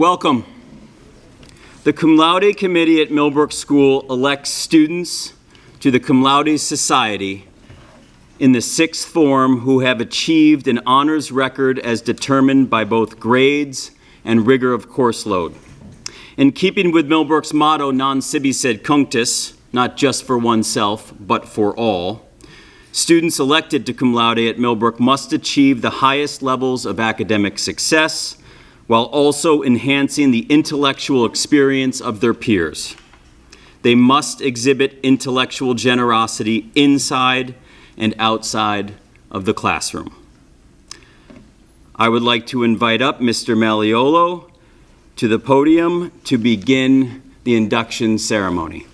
Welcome. The Cum Laude Committee at Millbrook School elects students to the Cum Laude Society in the sixth form who have achieved an honors record as determined by both grades and rigor of course load. In keeping with Millbrook's motto, non sibi sed cunctus, not just for oneself, but for all, students elected to Cum Laude at Millbrook must achieve the highest levels of academic success while also enhancing the intellectual experience of their peers. They must exhibit intellectual generosity inside and outside of the classroom. I would like to invite up Mr. Malleolo to the podium to begin the induction ceremony.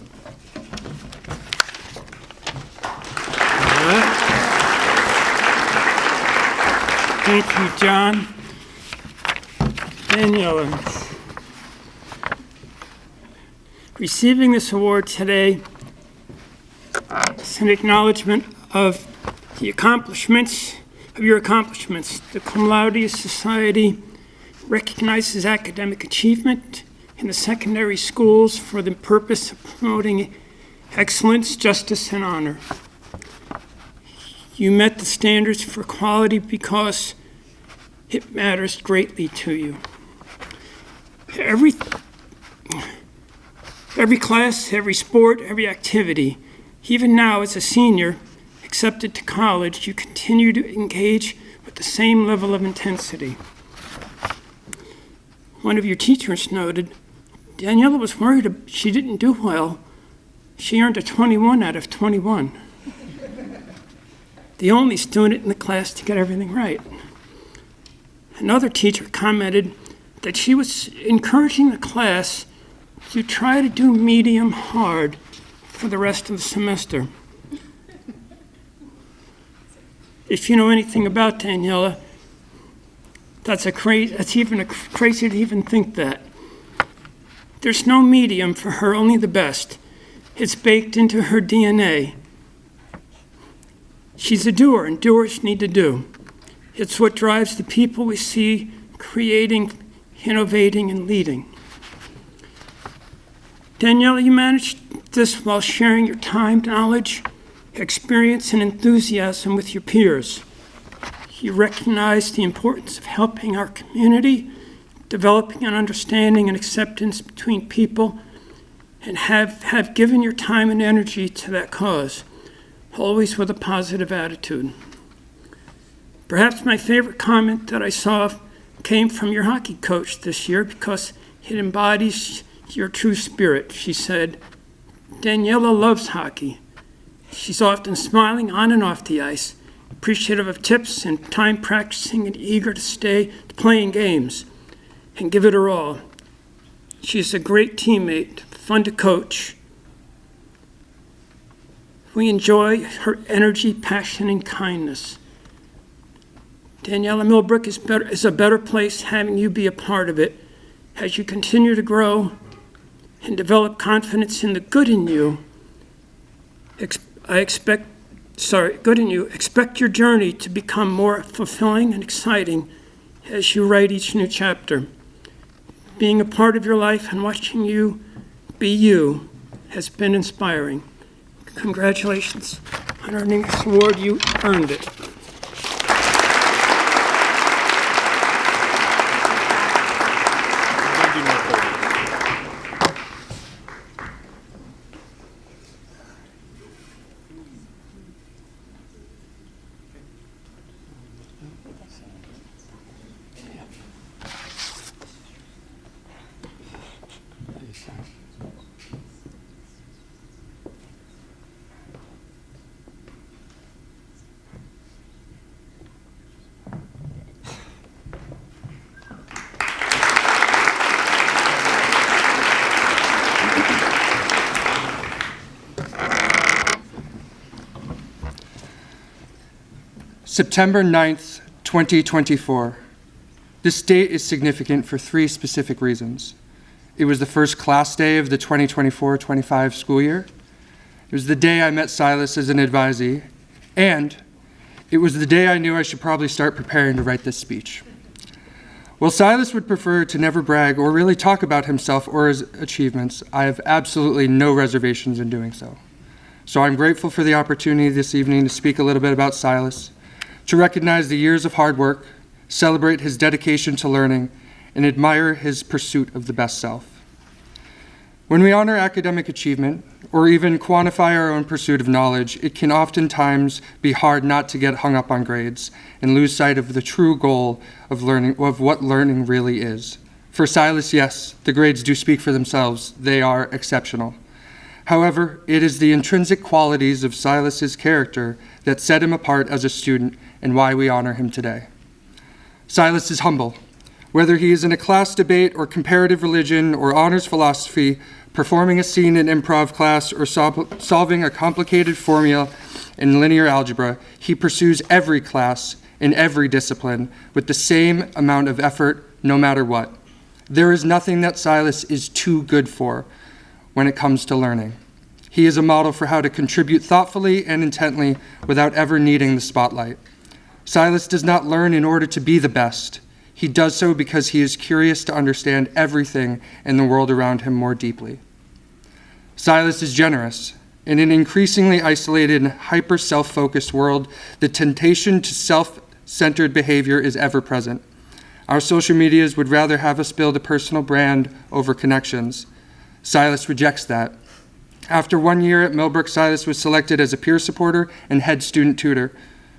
Thank you, John. Daniela. Receiving this award today is an acknowledgement of your accomplishments. The Cum Laude Society recognizes academic achievement in the secondary schools for the purpose of promoting excellence, justice, and honor. You met the standards for quality because it matters greatly to you. Every class, every sport, every activity, even now as a senior accepted to college, you continue to engage with the same level of intensity. One of your teachers noted, Daniela was worried she didn't do well. She earned a 21 out of 21. The only student in the class to get everything right. Another teacher commented that she was encouraging the class to try to do medium hard for the rest of the semester. If you know anything about Daniela, that's even crazy to even think that. There's no medium for her, only the best. It's baked into her DNA. She's a doer, and doers need to do. It's what drives the people we see creating, innovating, and leading. Daniela, you managed this while sharing your time, knowledge, experience, and enthusiasm with your peers. You recognize the importance of helping our community, developing an understanding and acceptance between people, and have given your time and energy to that cause, always with a positive attitude. Perhaps my favorite comment that I saw came from your hockey coach this year because it embodies your true spirit. She said, Daniela loves hockey. She's often smiling on and off the ice, appreciative of tips and time practicing and eager to stay playing games and give it her all. She's a great teammate, fun to coach. We enjoy her energy, passion, and kindness. Daniela, Millbrook is a better place having you be a part of it. As you continue to grow and develop confidence in the good in you, expect your journey to become more fulfilling and exciting as you write each new chapter. Being a part of your life and watching you be you has been inspiring. Congratulations on earning this award. You earned it. September 9th, 2024. This date is significant for three specific reasons. It was the first class day of the 2024-25 school year. It was the day I met Silas as an advisee, and it was the day I knew I should probably start preparing to write this speech. While Silas would prefer to never brag or really talk about himself or his achievements, I have absolutely no reservations in doing so. So I'm grateful for the opportunity this evening to speak a little bit about Silas, to recognize the years of hard work, celebrate his dedication to learning, and admire his pursuit of the best self. When we honor academic achievement, or even quantify our own pursuit of knowledge, it can oftentimes be hard not to get hung up on grades and lose sight of the true goal of learning, of what learning really is. For Silas, yes, the grades do speak for themselves. They are exceptional. However, it is the intrinsic qualities of Silas's character that set him apart as a student and why we honor him today. Silas is humble. Whether he is in a class debate or comparative religion or honors philosophy, performing a scene in improv class, or solving a complicated formula in linear algebra, he pursues every class in every discipline with the same amount of effort, no matter what. There is nothing that Silas is too good for when it comes to learning. He is a model for how to contribute thoughtfully and intently without ever needing the spotlight. Silas does not learn in order to be the best. He does so because he is curious to understand everything in the world around him more deeply. Silas is generous. In an increasingly isolated and hyper-self-focused world, the temptation to self-centered behavior is ever present. Our social medias would rather have us build a personal brand over connections. Silas rejects that. After 1 year at Millbrook, Silas was selected as a peer supporter and head student tutor.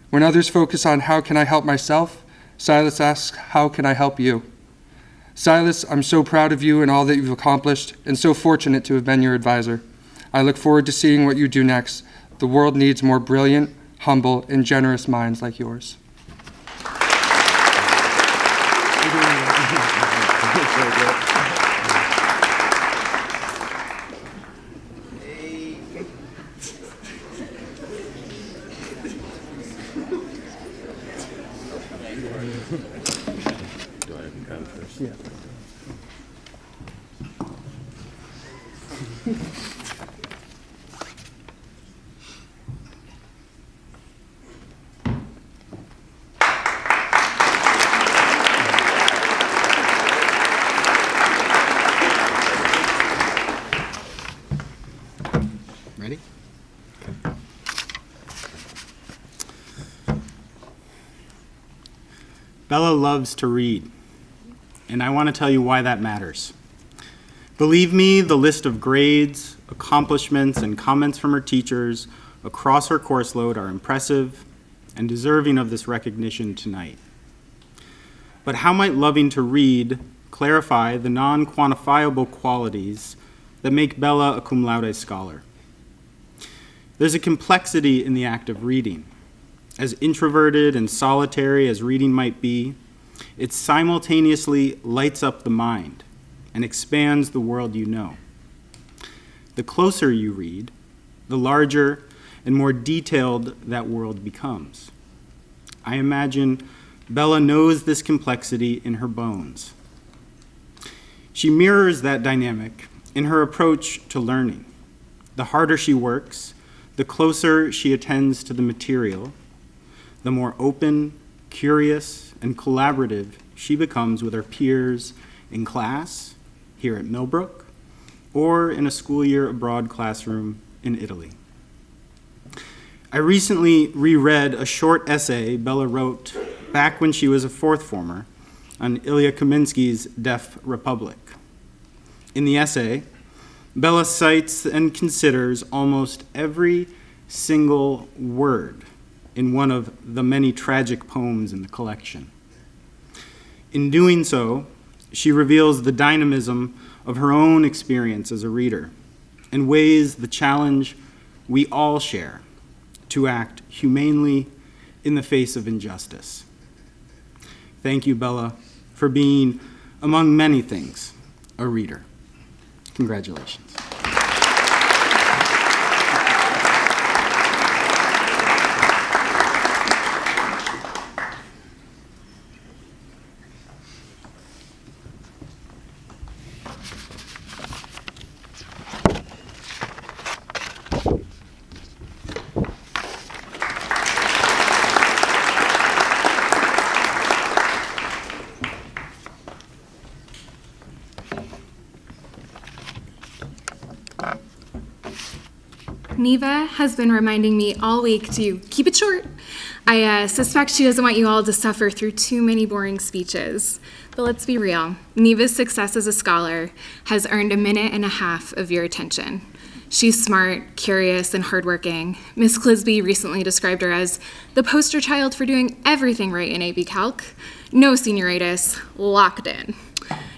When others focus on how can I help myself, Silas asks, how can I help you? Silas, I'm so proud of you and all that you've accomplished, and so fortunate to have been your advisor. I look forward to seeing what you do next. The world needs more brilliant, humble, and generous minds like yours. Yeah. Ready? Bella loves to read, and I want to tell you why that matters. Believe me, the list of grades, accomplishments, and comments from her teachers across her course load are impressive and deserving of this recognition tonight. But how might loving to read clarify the non-quantifiable qualities that make Bella a cum laude scholar? There's a complexity in the act of reading. As introverted and solitary as reading might be, it simultaneously lights up the mind and expands the world you know. The closer you read, the larger and more detailed that world becomes. I imagine Bella knows this complexity in her bones. She mirrors that dynamic in her approach to learning. The harder she works, the closer she attends to the material, the more open, curious, and collaborative she becomes with her peers in class, here at Millbrook, or in a school year abroad classroom in Italy. I recently reread a short essay Bella wrote back when she was a fourth former on Ilya Kaminsky's Deaf Republic. In the essay, Bella cites and considers almost every single word in one of the many tragic poems in the collection. In doing so, she reveals the dynamism of her own experience as a reader and weighs the challenge we all share to act humanely in the face of injustice. Thank you, Bella, for being, among many things, a reader. Congratulations. Neva has been reminding me all week to keep it short. I suspect she doesn't want you all to suffer through too many boring speeches. But let's be real. Neva's success as a scholar has earned 1.5 minutes of your attention. She's smart, curious, and hardworking. Miss Clisby recently described her as the poster child for doing everything right in AP Calc. No senioritis, locked in.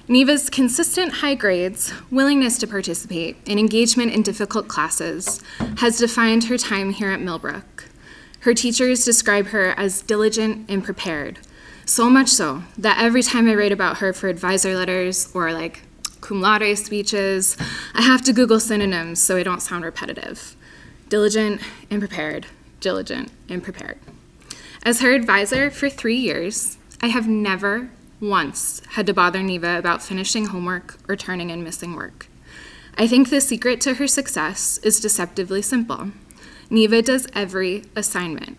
Neva's consistent high grades, willingness to participate, and engagement in difficult classes has defined her time here at Millbrook. Her teachers describe her as diligent and prepared, so much so that every time I write about her for advisor letters or like cum laude speeches, I have to Google synonyms so I don't sound repetitive. Diligent and prepared, diligent and prepared. As her advisor for 3 years, I have never once had to bother Neva about finishing homework or turning in missing work. I think the secret to her success is deceptively simple. Neva does every assignment,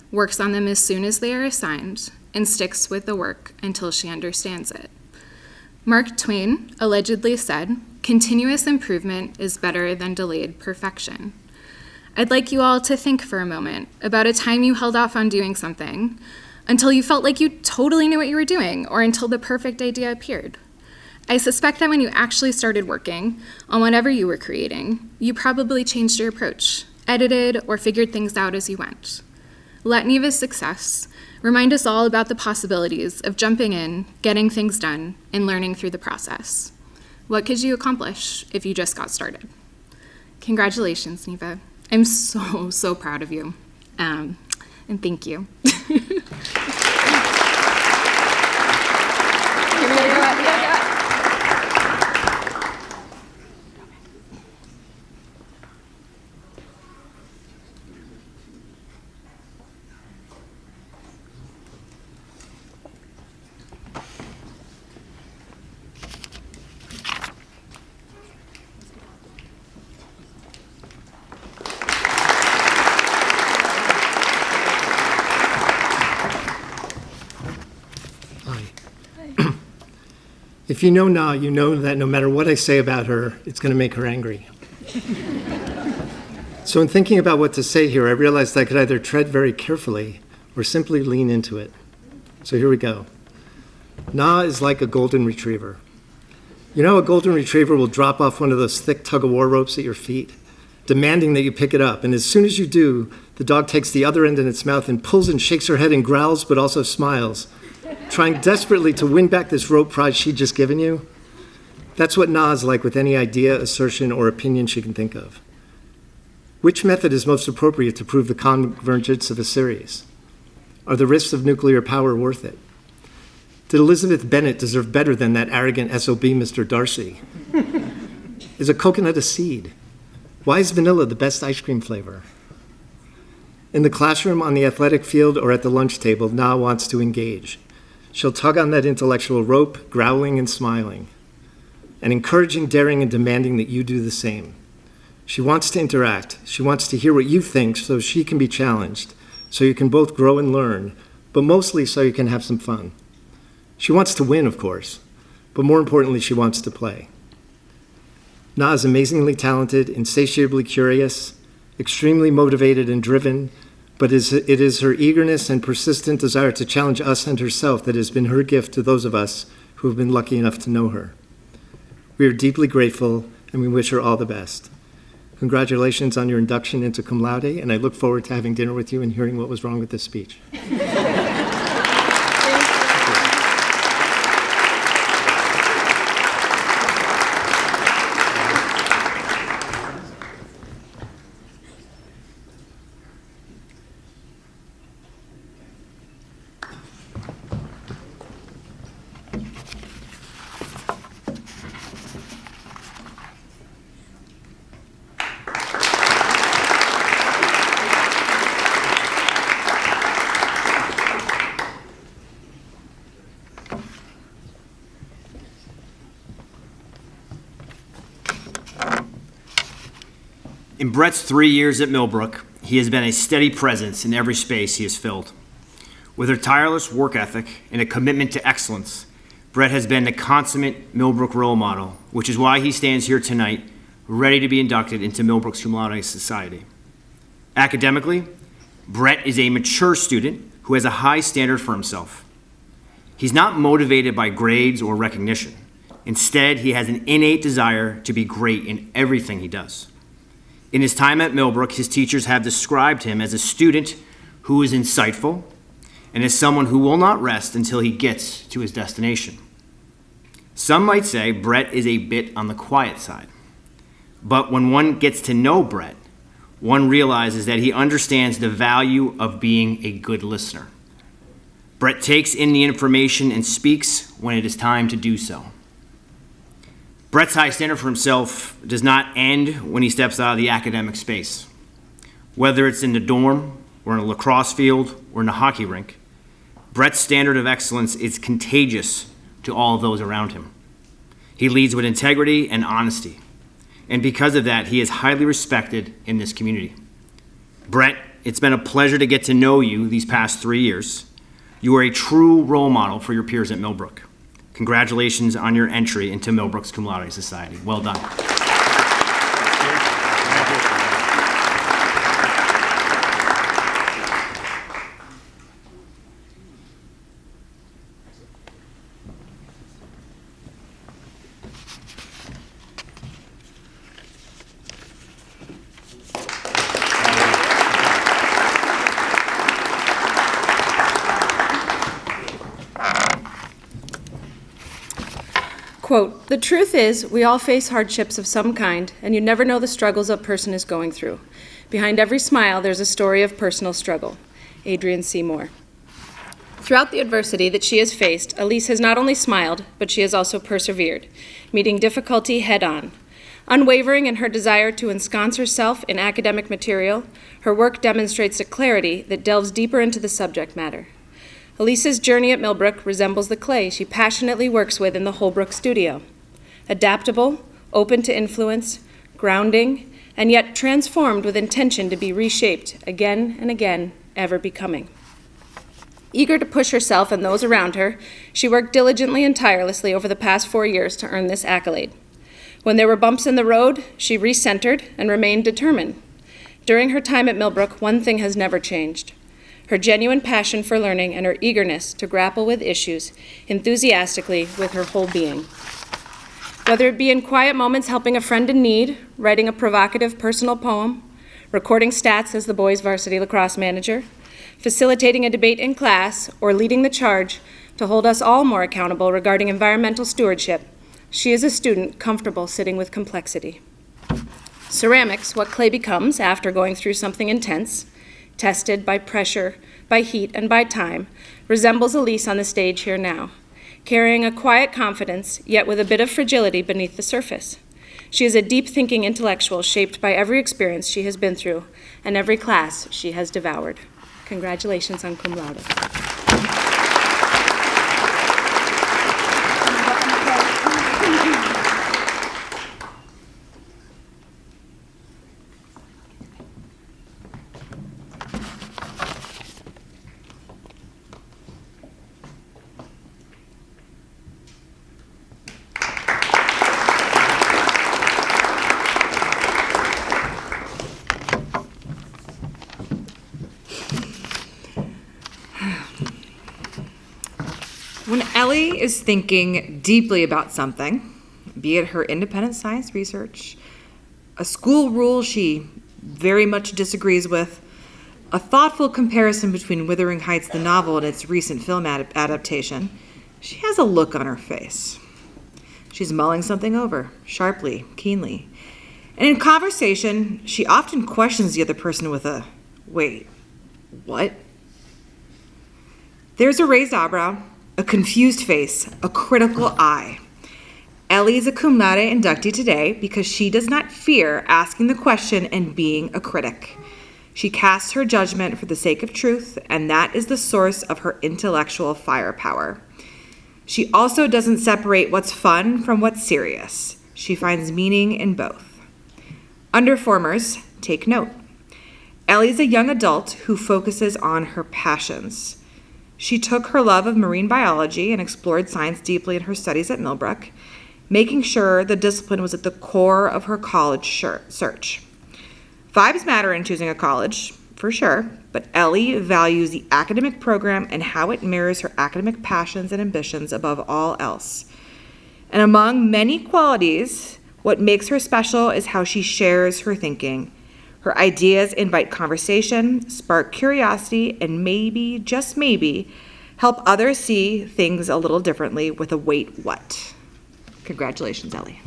works on them as soon as they are assigned, and sticks with the work until she understands it. Mark Twain allegedly said, "Continuous improvement is better than delayed perfection." I'd like you all to think for a moment about a time you held off on doing something until you felt like you totally knew what you were doing, or until the perfect idea appeared. I suspect that when you actually started working on whatever you were creating, you probably changed your approach, edited, or figured things out as you went. Let Neva's success remind us all about the possibilities of jumping in, getting things done, and learning through the process. What could you accomplish if you just got started? Congratulations, Neva. I'm so proud of you, and thank you. If you know Na, you know that no matter what I say about her, it's going to make her angry. So in thinking about what to say here, I realized I could either tread very carefully or simply lean into it. So here we go. Na is like a golden retriever. You know, a golden retriever will drop off one of those thick tug-of-war ropes at your feet, demanding that you pick it up. And as soon as you do, the dog takes the other end in its mouth and pulls and shakes her head and growls, but also smiles, trying desperately to win back this rope prize she'd just given you. That's what Na is like with any idea, assertion, or opinion she can think of. Which method is most appropriate to prove the convergence of a series? Are the risks of nuclear power worth it? Did Elizabeth Bennet deserve better than that arrogant SOB Mr. Darcy? Is a coconut a seed? Why is vanilla the best ice cream flavor? In the classroom, on the athletic field, or at the lunch table, Na wants to engage. She'll tug on that intellectual rope, growling and smiling, and encouraging, daring, and demanding that you do the same. She wants to interact. She wants to hear what you think so she can be challenged, so you can both grow and learn, but mostly so you can have some fun. She wants to win, of course, but more importantly, she wants to play. Na is amazingly talented, insatiably curious, extremely motivated and driven, but it is her eagerness and persistent desire to challenge us and herself that has been her gift to those of us who have been lucky enough to know her. We are deeply grateful, and we wish her all the best. Congratulations on your induction into Cum Laude, and I look forward to having dinner with you and hearing what was wrong with this speech. In Brett's 3 years at Millbrook, he has been a steady presence in every space he has filled. With a tireless work ethic and a commitment to excellence, Brett has been the consummate Millbrook role model, which is why he stands here tonight, ready to be inducted into Millbrook's Cum Laude Society. Academically, Brett is a mature student who has a high standard for himself. He's not motivated by grades or recognition. Instead, he has an innate desire to be great in everything he does. In his time at Millbrook, his teachers have described him as a student who is insightful and as someone who will not rest until he gets to his destination. Some might say Brett is a bit on the quiet side. But when one gets to know Brett, one realizes that he understands the value of being a good listener. Brett takes in the information and speaks when it is time to do so. Brett's high standard for himself does not end when he steps out of the academic space. Whether it's in the dorm, or in a lacrosse field, or in a hockey rink, Brett's standard of excellence is contagious to all of those around him. He leads with integrity and honesty, and because of that, he is highly respected in this community. Brett, it's been a pleasure to get to know you these past 3 years. You are a true role model for your peers at Millbrook. Congratulations on your entry into Millbrook's Cum Laude Society. Well done. Quote, "The truth is, we all face hardships of some kind, and you never know the struggles a person is going through. Behind every smile, there's a story of personal struggle." Adrienne Seymour. Throughout the adversity that she has faced, Elise has not only smiled, but she has also persevered, meeting difficulty head-on. Unwavering in her desire to ensconce herself in academic material, her work demonstrates a clarity that delves deeper into the subject matter. Elise's journey at Millbrook resembles the clay she passionately works with in the Holbrook studio. Adaptable, open to influence, grounding, and yet transformed with intention to be reshaped again and again, ever becoming. Eager to push herself and those around her, she worked diligently and tirelessly over the past 4 years to earn this accolade. When there were bumps in the road, she recentered and remained determined. During her time at Millbrook, one thing has never changed: her genuine passion for learning and her eagerness to grapple with issues enthusiastically with her whole being. Whether it be in quiet moments helping a friend in need, writing a provocative personal poem, recording stats as the boys' varsity lacrosse manager, facilitating a debate in class, or leading the charge to hold us all more accountable regarding environmental stewardship, she is a student comfortable sitting with complexity. Ceramics, what clay becomes after going through something intense, tested by pressure, by heat, and by time, resembles Elise on the stage here now, carrying a quiet confidence, yet with a bit of fragility beneath the surface. She is a deep-thinking intellectual shaped by every experience she has been through and every class she has devoured. Congratulations on Cum Laude. When Ellie is thinking deeply about something, be it her independent science research, a school rule she very much disagrees with, a thoughtful comparison between Wuthering Heights the novel and its recent film adaptation, she has a look on her face. She's mulling something over, sharply, keenly. And in conversation, she often questions the other person with a, "Wait, what?" There's a raised eyebrow, a confused face, a critical eye. Ellie is a Cum Laude inductee today because she does not fear asking the question and being a critic. She casts her judgment for the sake of truth, and that is the source of her intellectual firepower. She also doesn't separate what's fun from what's serious. She finds meaning in both. Underformers, take note. Ellie's a young adult who focuses on her passions. She took her love of marine biology and explored science deeply in her studies at Millbrook, making sure the discipline was at the core of her college search. Vibes matter in choosing a college, for sure, but Ellie values the academic program and how it mirrors her academic passions and ambitions above all else. And among many qualities, what makes her special is how she shares her thinking. Her ideas invite conversation, spark curiosity, and maybe, just maybe, help others see things a little differently with a wait what. Congratulations, Ellie.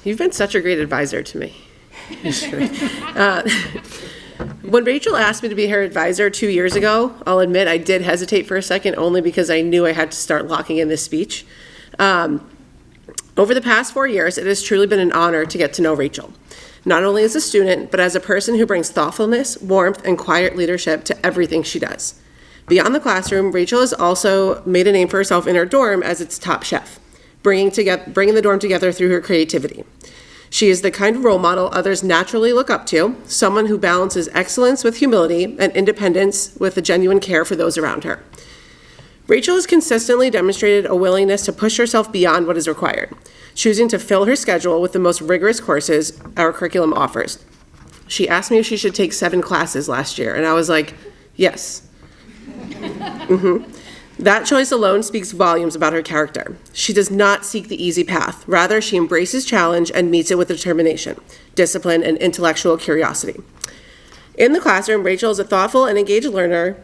You've been such a great advisor to me. When Rachel asked me to be her advisor 2 years ago, I'll admit I did hesitate for a second, only because I knew I had to start locking in this speech. Over the past 4 years, it has truly been an honor to get to know Rachel, not only as a student, but as a person who brings thoughtfulness, warmth, and quiet leadership to everything she does. Beyond the classroom, Rachel has also made a name for herself in her dorm as its top chef, bringing the dorm together through her creativity. She is the kind of role model others naturally look up to, someone who balances excellence with humility and independence with a genuine care for those around her. Rachel has consistently demonstrated a willingness to push herself beyond what is required, choosing to fill her schedule with the most rigorous courses our curriculum offers. She asked me if she should take 7 classes last year, and I was like, yes. That choice alone speaks volumes about her character. She does not seek the easy path. Rather, she embraces challenge and meets it with determination, discipline, and intellectual curiosity. In the classroom, Rachel is a thoughtful and engaged learner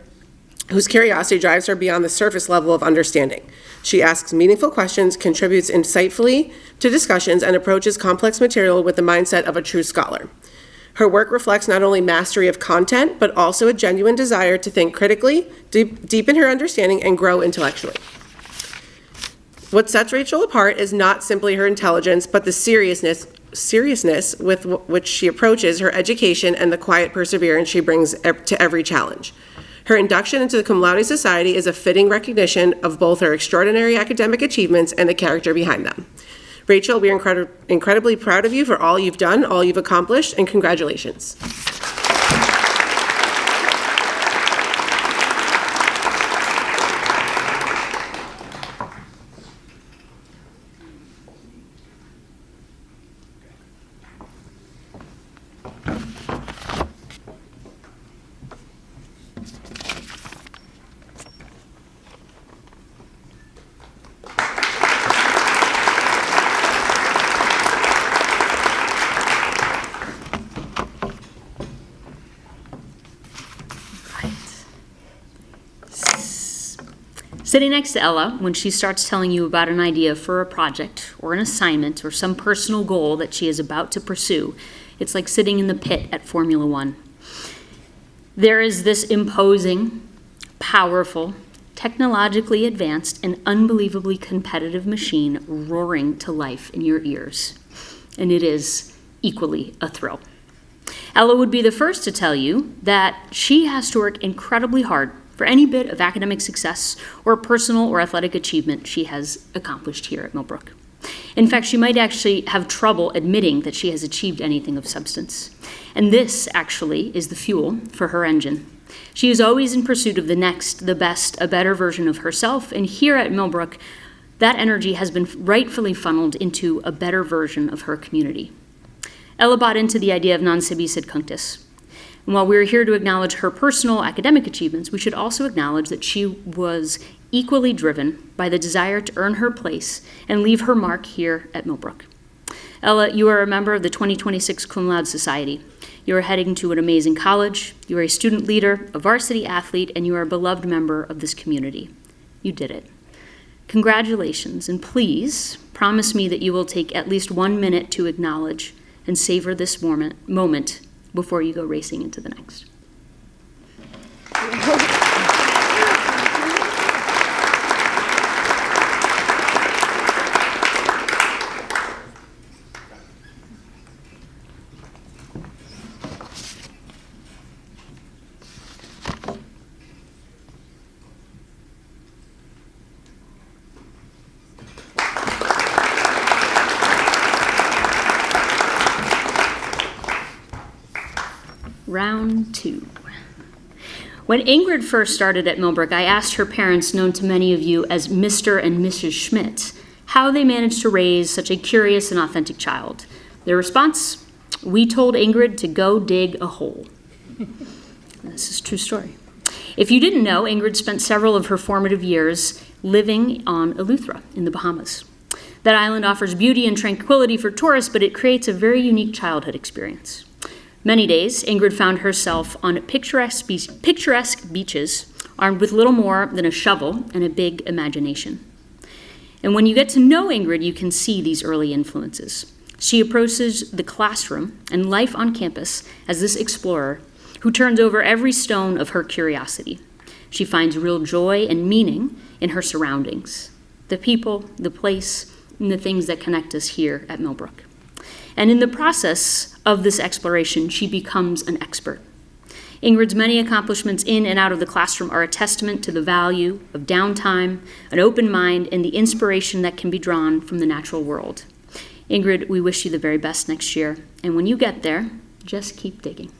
whose curiosity drives her beyond the surface level of understanding. She asks meaningful questions, contributes insightfully to discussions, and approaches complex material with the mindset of a true scholar. Her work reflects not only mastery of content, but also a genuine desire to think critically, deepen her understanding, and grow intellectually. What sets Rachel apart is not simply her intelligence, but the seriousness with which she approaches her education and the quiet perseverance she brings to every challenge. Her induction into the Cum Laude Society is a fitting recognition of both her extraordinary academic achievements and the character behind them. Rachel, we are incredibly proud of you for all you've done, all you've accomplished, and congratulations. Sitting next to Ella, when she starts telling you about an idea for a project or an assignment or some personal goal that she is about to pursue, it's like sitting in the pit at Formula One. There is this imposing, powerful, technologically advanced, and unbelievably competitive machine roaring to life in your ears, and it is equally a thrill. Ella would be the first to tell you that she has to work incredibly hard for any bit of academic success or personal or athletic achievement she has accomplished here at Millbrook. In fact, she might actually have trouble admitting that she has achieved anything of substance. And this, actually, is the fuel for her engine. She is always in pursuit of the next, the best, a better version of herself, and here at Millbrook, that energy has been rightfully funneled into a better version of her community. Ella bought into the idea of non sibi sed cunctus. And while we're here to acknowledge her personal academic achievements, we should also acknowledge that she was equally driven by the desire to earn her place and leave her mark here at Millbrook. Ella, you are a member of the 2026 Cum Laude Society. You are heading to an amazing college, you are a student leader, a varsity athlete, and you are a beloved member of this community. You did it. Congratulations, and please promise me that you will take at least 1 minute to acknowledge and savor this moment before you go racing into the next. Round 2. When Ingrid first started at Millbrook, I asked her parents, known to many of you as Mr. and Mrs. Schmidt, how they managed to raise such a curious and authentic child. Their response, we told Ingrid to go dig a hole. This is a true story. If you didn't know, Ingrid spent several of her formative years living on Eleuthera in the Bahamas. That island offers beauty and tranquility for tourists, but it creates a very unique childhood experience. Many days, Ingrid found herself on picturesque beaches, armed with little more than a shovel and a big imagination. And when you get to know Ingrid, you can see these early influences. She approaches the classroom and life on campus as this explorer who turns over every stone of her curiosity. She finds real joy and meaning in her surroundings, the people, the place, and the things that connect us here at Millbrook. And in the process of this exploration, she becomes an expert. Ingrid's many accomplishments in and out of the classroom are a testament to the value of downtime, an open mind, and the inspiration that can be drawn from the natural world. Ingrid, we wish you the very best next year. And when you get there, just keep digging.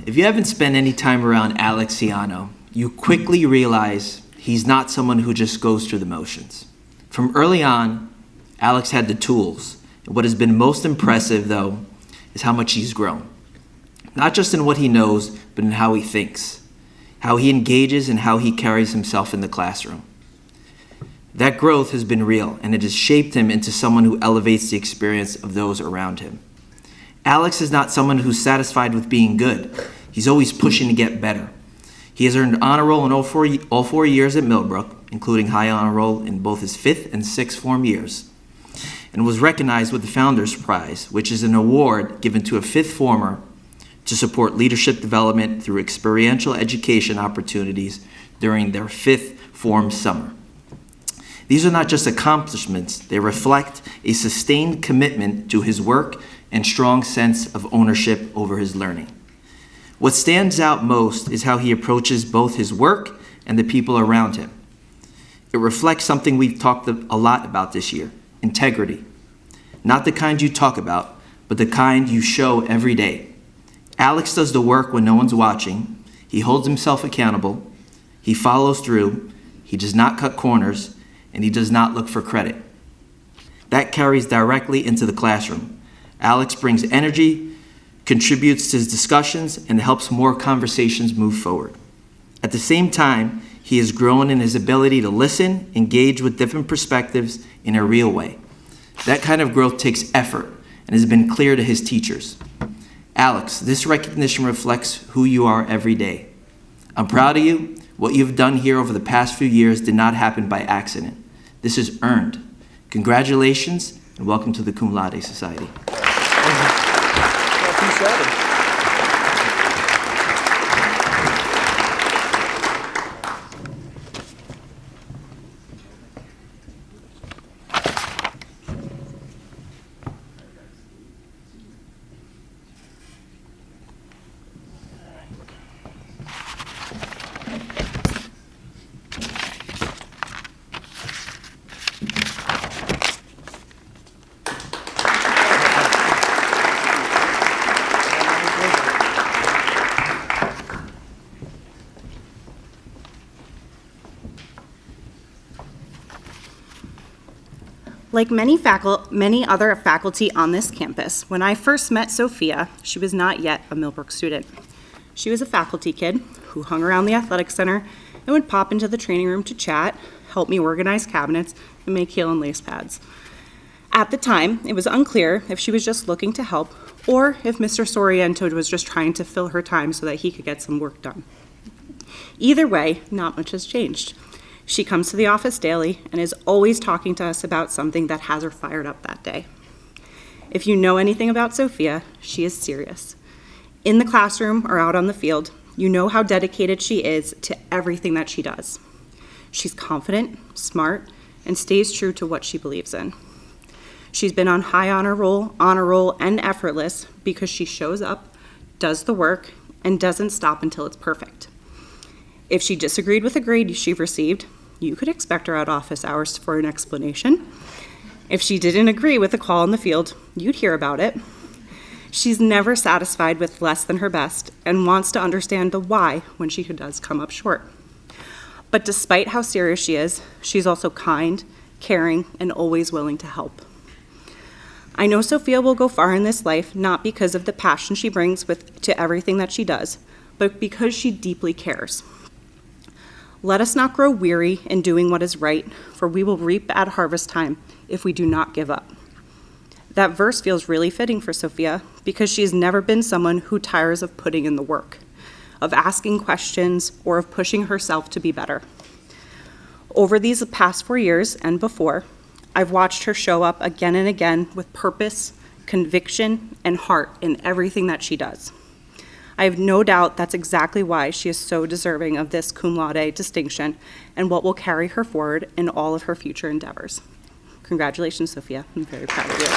If you haven't spent any time around Alex Ciano, you quickly realize he's not someone who just goes through the motions. From early on, Alex had the tools. And what has been most impressive, though, is how much he's grown. Not just in what he knows, but in how he thinks, how he engages, and how he carries himself in the classroom. That growth has been real, and it has shaped him into someone who elevates the experience of those around him. Alex is not someone who's satisfied with being good. He's always pushing to get better. He has earned honor roll in all four years at Millbrook, including high honor roll in both his 5th and 6th form years, and was recognized with the Founders Prize, which is an award given to a 5th former to support leadership development through experiential education opportunities during their 5th form summer. These are not just accomplishments, they reflect a sustained commitment to his work and strong sense of ownership over his learning. What stands out most is how he approaches both his work and the people around him. It reflects something we've talked a lot about this year, integrity. Not the kind you talk about, but the kind you show every day. Alex does the work when no one's watching. He holds himself accountable. He follows through. He does not cut corners, and he does not look for credit. That carries directly into the classroom. Alex brings energy, contributes to his discussions, and helps more conversations move forward. At the same time, he has grown in his ability to listen, engage with different perspectives in a real way. That kind of growth takes effort and has been clear to his teachers. Alex, this recognition reflects who you are every day. I'm proud of you. What you've done here over the past few years did not happen by accident. This is earned. Congratulations, and welcome to the Cum Laude Society. Like many other faculty on this campus, when I first met Sophia, she was not yet a Millbrook student. She was a faculty kid who hung around the athletic center and would pop into the training room to chat, help me organize cabinets, and make heel and lace pads. At the time, it was unclear if she was just looking to help or if Mr. Soriento was just trying to fill her time so that he could get some work done. Either way, not much has changed. She comes to the office daily and is always talking to us about something that has her fired up that day. If you know anything about Sophia, she is serious. In the classroom or out on the field, you know how dedicated she is to everything that she does. She's confident, smart, and stays true to what she believes in. She's been on high honor roll, and effortless because she shows up, does the work, and doesn't stop until it's perfect. If she disagreed with a grade she received, you could expect her out office hours for an explanation. If she didn't agree with a call in the field, you'd hear about it. She's never satisfied with less than her best and wants to understand the why when she does come up short. But despite how serious she is, she's also kind, caring, and always willing to help. I know Sophia will go far in this life, not because of the passion she brings to everything that she does, but because she deeply cares. Let us not grow weary in doing what is right, for we will reap at harvest time if we do not give up. That verse feels really fitting for Sophia because she has never been someone who tires of putting in the work, of asking questions, or of pushing herself to be better. Over these past 4 years and before, I've watched her show up again and again with purpose, conviction, and heart in everything that she does. I have no doubt that's exactly why she is so deserving of this Cum Laude distinction and what will carry her forward in all of her future endeavors. Congratulations, Sophia. I'm very proud of you.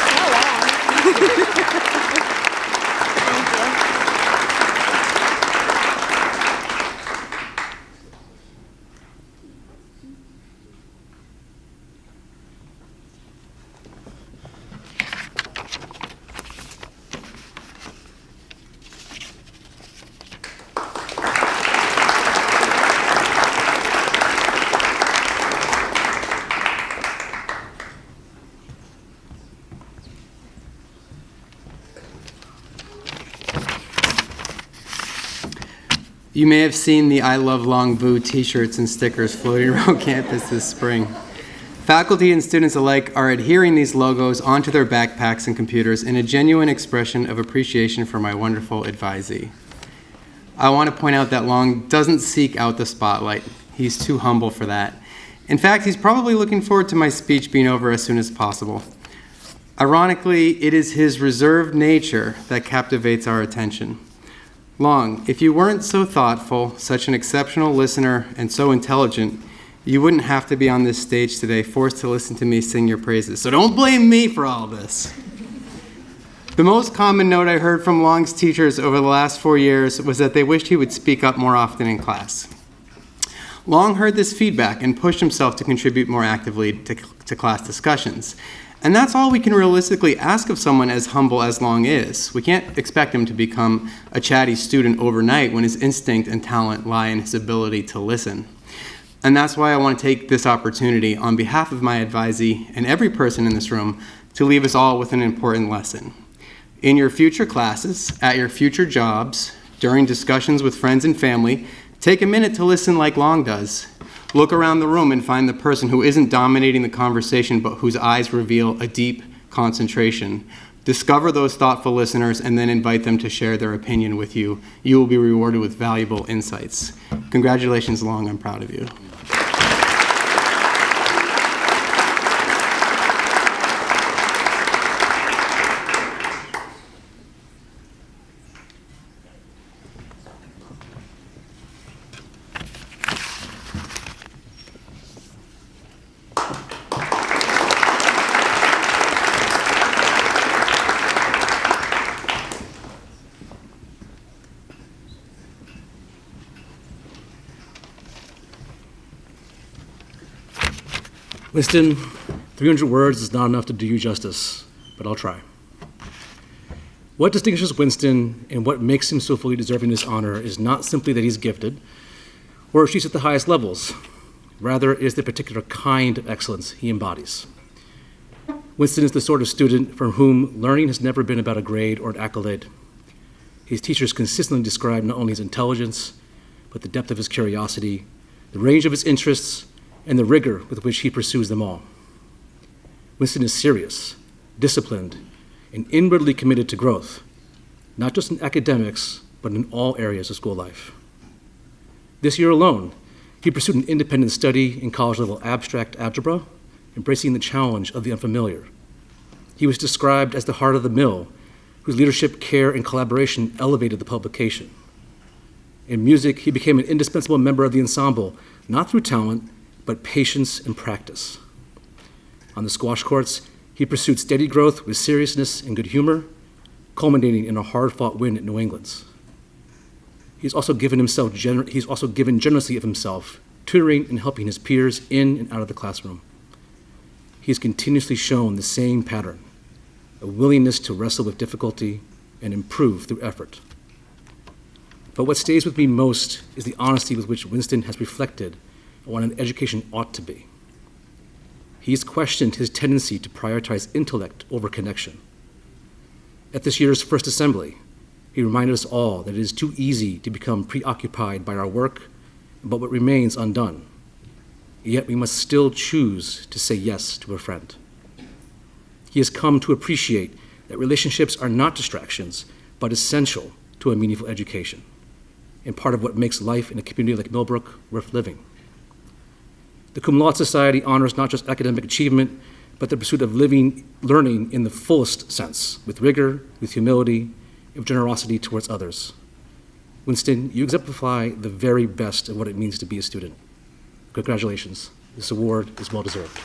You may have seen the I Love Long Vu t-shirts and stickers floating around campus this spring. Faculty and students alike are adhering these logos onto their backpacks and computers in a genuine expression of appreciation for my wonderful advisee. I want to point out that Long doesn't seek out the spotlight. He's too humble for that. In fact, he's probably looking forward to my speech being over as soon as possible. Ironically, it is his reserved nature that captivates our attention. Long, if you weren't so thoughtful, such an exceptional listener, and so intelligent, you wouldn't have to be on this stage today, forced to listen to me sing your praises. So don't blame me for all this. The most common note I heard from Long's teachers over the last 4 years was that they wished he would speak up more often in class. Long heard this feedback and pushed himself to contribute more actively to class discussions. And that's all we can realistically ask of someone as humble as Long is. We can't expect him to become a chatty student overnight when his instinct and talent lie in his ability to listen. And that's why I want to take this opportunity on behalf of my advisee and every person in this room to leave us all with an important lesson. In your future classes, at your future jobs, during discussions with friends and family, take a minute to listen like Long does. Look around the room and find the person who isn't dominating the conversation but whose eyes reveal a deep concentration. Discover those thoughtful listeners and then invite them to share their opinion with you. You will be rewarded with valuable insights. Congratulations, Long. I'm proud of you. Winston, 300 words is not enough to do you justice, but I'll try. What distinguishes Winston and what makes him so fully deserving this honor is not simply that he's gifted or achieves at the highest levels. Rather, it is the particular kind of excellence he embodies. Winston is the sort of student for whom learning has never been about a grade or an accolade. His teachers consistently describe not only his intelligence, but the depth of his curiosity, the range of his interests, and the rigor with which he pursues them all. Winston is serious, disciplined, and inwardly committed to growth, not just in academics, but in all areas of school life. This year alone, He pursued an independent study in college-level abstract algebra, embracing the challenge of the unfamiliar. He was described as the heart of the mill, whose leadership, care, and collaboration elevated the publication. In music, he became an indispensable member of the ensemble, not through talent, but patience and practice. On the squash courts, he pursued steady growth with seriousness and good humor, culminating in a hard-fought win at New England's. He's also given generously of himself, tutoring and helping his peers in and out of the classroom. He has continuously shown the same pattern, a willingness to wrestle with difficulty and improve through effort. But what stays with me most is the honesty with which Winston has reflected on what an education ought to be. He's questioned his tendency to prioritize intellect over connection. At this year's first assembly, he reminded us all that it is too easy to become preoccupied by our work and by what remains undone. Yet we must still choose to say yes to a friend. He has come to appreciate that relationships are not distractions, but essential to a meaningful education, and part of what makes life in a community like Millbrook worth living. The Cum Laude Society honors not just academic achievement, but the pursuit of learning in the fullest sense, with rigor, with humility, and with generosity towards others. Winston, you exemplify the very best of what it means to be a student. Congratulations. This award is well-deserved.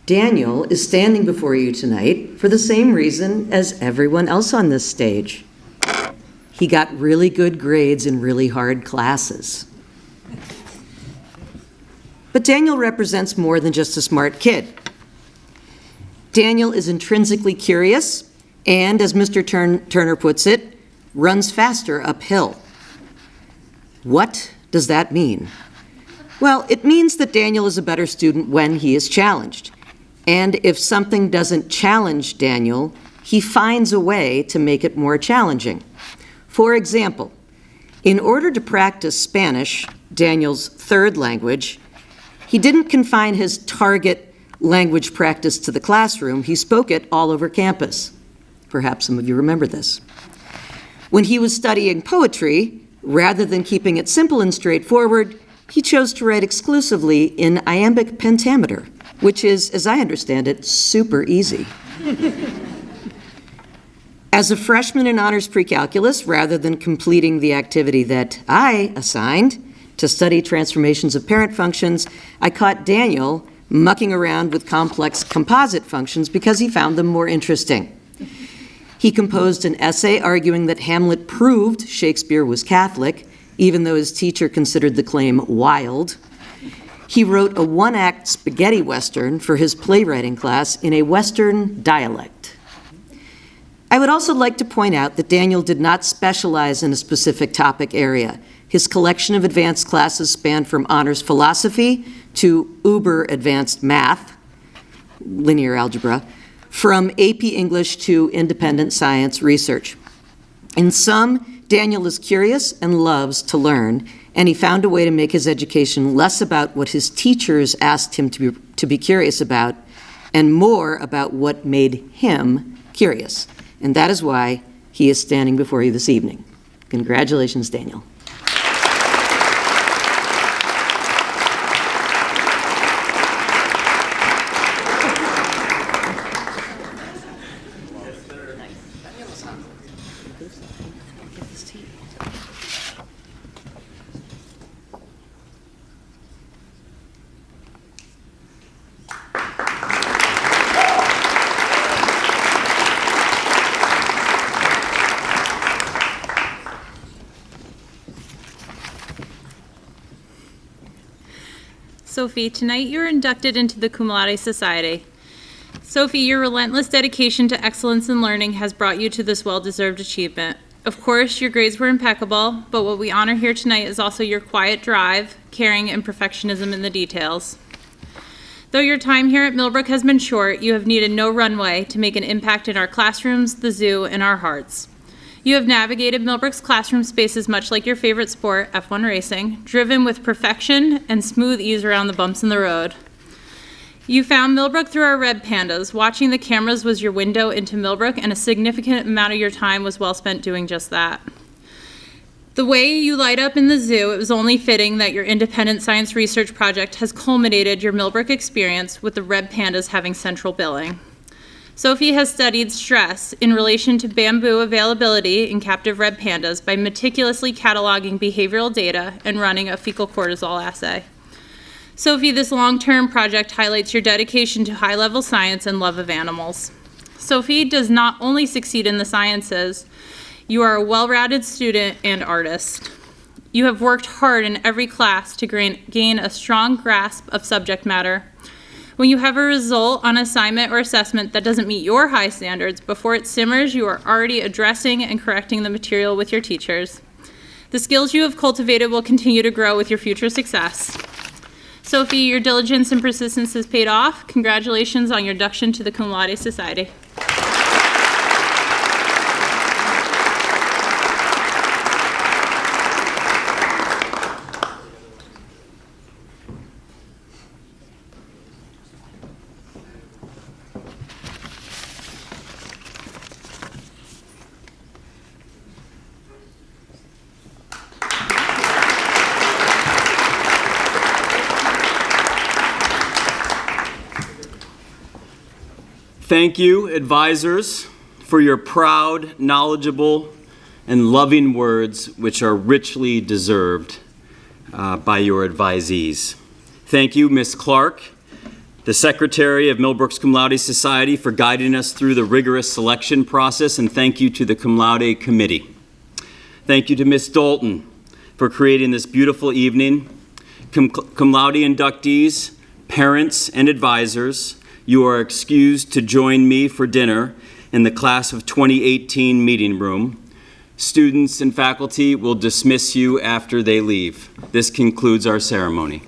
Daniel is standing before you tonight for the same reason as everyone else on this stage. He got really good grades in really hard classes. But Daniel represents more than just a smart kid. Daniel is intrinsically curious and, as Mr. Turner puts it, runs faster uphill. What does that mean? Well, it means that Daniel is a better student when he is challenged. And if something doesn't challenge Daniel, he finds a way to make it more challenging. For example, in order to practice Spanish, Daniel's third language, he didn't confine his target language practice to the classroom. He spoke it all over campus. Perhaps some of you remember this. When he was studying poetry, rather than keeping it simple and straightforward, he chose to write exclusively in iambic pentameter, which is, as I understand it, super easy. As a freshman in honors pre-calculus, rather than completing the activity that I assigned to study transformations of parent functions, I caught Daniel mucking around with complex composite functions because he found them more interesting. He composed an essay arguing that Hamlet proved Shakespeare was Catholic, even though his teacher considered the claim wild. He wrote a one-act spaghetti western for his playwriting class in a Western dialect. I would also like to point out that Daniel did not specialize in a specific topic area. His collection of advanced classes spanned from honors philosophy to uber advanced math, linear algebra, from AP English to independent science research. In sum, Daniel is curious and loves to learn, and he found a way to make his education less about what his teachers asked him to be curious about and more about what made him curious. And that is why he is standing before you this evening. Congratulations, Daniel. Sophie, tonight you're inducted into the Cum Laude Society. Sophie, your relentless dedication to excellence in learning has brought you to this well-deserved achievement. Of course, your grades were impeccable, but what we honor here tonight is also your quiet drive, caring, and perfectionism in the details. Though your time here at Millbrook has been short, you have needed no runway to make an impact in our classrooms, the zoo, and our hearts. You have navigated Millbrook's classroom spaces much like your favorite sport, F1 racing, driven with perfection and smooth ease around the bumps in the road. You found Millbrook through our red pandas. Watching the cameras was your window into Millbrook, and a significant amount of your time was well spent doing just that. The way you light up in the zoo, it was only fitting that your independent science research project has culminated your Millbrook experience with the red pandas having central billing. Sophie has studied stress in relation to bamboo availability in captive red pandas by meticulously cataloging behavioral data and running a fecal cortisol assay. Sophie, this long-term project highlights your dedication to high-level science and love of animals. Sophie does not only succeed in the sciences, you are a well-rounded student and artist. You have worked hard in every class to gain a strong grasp of subject matter. When you have a result on assignment or assessment that doesn't meet your high standards, before it simmers, you are already addressing and correcting the material with your teachers. The skills you have cultivated will continue to grow with your future success. Sophie, your diligence and persistence has paid off. Congratulations on your induction to the Cum Laude Society. Thank you, advisors, for your proud, knowledgeable, and loving words, which are richly deserved by your advisees. Thank you, Ms. Clark, the Secretary of Millbrook's Cum Laude Society, for guiding us through the rigorous selection process, and thank you to the Cum Laude Committee. Thank you to Ms. Dalton for creating this beautiful evening. Cum Laude inductees, parents, and advisors, you are excused to join me for dinner in the Class of 2018 meeting room. Students and faculty will dismiss you after they leave. This concludes our ceremony.